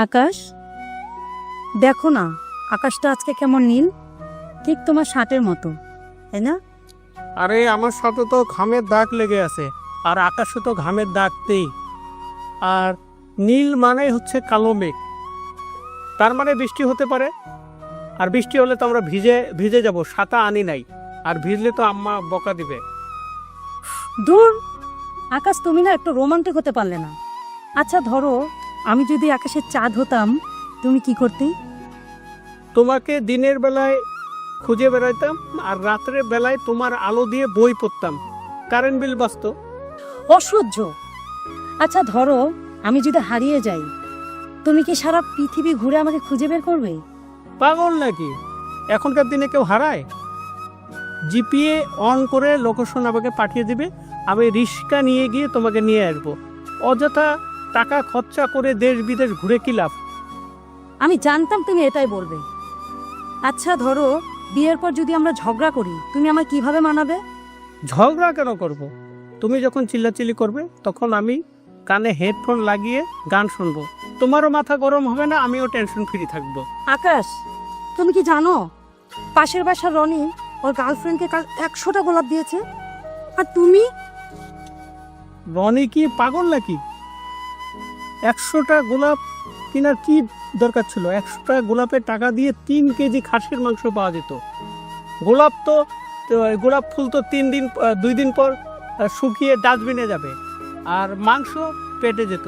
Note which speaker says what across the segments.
Speaker 1: আকাশ, দেখো না আকাশটা আজকে কেমন নীল, ঠিক তোমার শার্টের মতো, তাই না?
Speaker 2: আরে আমার সাথে তো ঘামের দাগ লেগে আছে, আর আকাশে তো ঘামের দাগ নেই। আর নীল মানে হচ্ছে কালো মেঘ, তার মানে বৃষ্টি হতে পারে। আর বৃষ্টি হলে তো আমরা ভিজে ভিজে যাব, ছাতা আনি নাই, আর ভিজলে তো আম্মা বকা দিবে।
Speaker 1: দূর আকাশ, তুমি না একটু রোমান্টিক হতে পারলে না। আচ্ছা ধরো, আমি যদি আকাশের চাঁদ হতাম, তুমি কি করতে?
Speaker 2: তোমাকে দিনের বেলায় খুঁজে বেড়াইতাম, আর রাতের বেলায় তোমার আলো দিয়ে বই পড়তাম, কারেন্ট বিল বাঁচত।
Speaker 1: অসহ্য। আচ্ছা ধরো, আমি যদি হারিয়ে যাই, তুমি কি সারা পৃথিবী ঘুরে আমাকে খুঁজে বের করবে?
Speaker 2: পাগল নাকি? এখনকার দিনে কেউ হারায়? জিপিএ অন করে লোকেশন আমাকে পাঠিয়ে দিবে, আমি রিক্সা নিয়ে গিয়ে তোমাকে নিয়ে আসবো। অযথা টাকা খরচা করে দেশ বিদেশ ঘুরে কি লাভ?
Speaker 1: আমি জানতাম তুমি এটাই বলবে। আচ্ছা ধরো, বিয়ের পর যদি আমরা ঝগড়া করি, তুমি আমায় কিভাবে মানাবে?
Speaker 2: ঝগড়া কেন করব? তুমি যখন চিল্লাচিল্লি করবে তখন আমি কানে হেডফোন লাগিয়ে গান শুনবো। তোমারও মাথা গরম হবে না, আমিও টেনশন ফ্রি থাকবো।
Speaker 1: আকাশ, তুমি কি জানো পাশের বাসার রনি ওর গার্লফ্রেন্ডকে কাল 100টা গোলাপ দিয়েছে, আর তুমি?
Speaker 2: রনি কি পাগল নাকি? 100টা গোলাপ কেনার কি দরকার ছিল? 100টা গোলাপের টাকা দিয়ে 3 কেজি খাসির মাংস পাওয়া যেত। গোলাপ তো গোলাপ ফুল তো 2 দিন পর শুকিয়ে ডাস্টবিনে যাবে, আর মাংস পেটে যেত।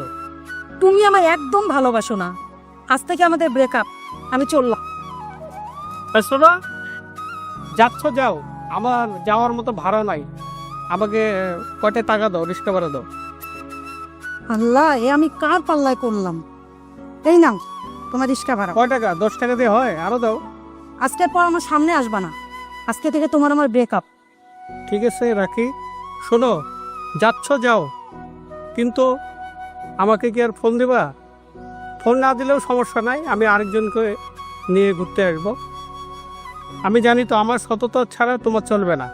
Speaker 1: তুমি আমায় একদম ভালোবাসো না। আজ থেকে আমাদের ব্রেকআপ, আমি চললাম।
Speaker 2: শোনো, যাচ্ছ যাও, আমার যাওয়ার মতো ভাড়া নাই। আমাকে কয়টা টাকা দাও, রিক্সা ভাড়া দাও।
Speaker 1: আল্লাহ, এ আমি কার পাল্লায় করলাম? এই নাও তোমার রিক্সা ভাড়া।
Speaker 2: কয় টাকা? 10 টাকা দিয়ে হয়? আরো দাও।
Speaker 1: আজকের পর আমার সামনে আসবা না। আজকে থেকে তোমার আমার ব্রেকআপ।
Speaker 2: ঠিক আছে, রাখি। শোনো, যাচ্ছ যাও, কিন্তু আমাকে কি আর ফোন দিবা? ফোন না দিলেও সমস্যা নাই, আমি আরেকজনকে নিয়ে ঘুরতে আসবো। আমি জানি তো আমার সততা ছাড়া তোমার চলবে না।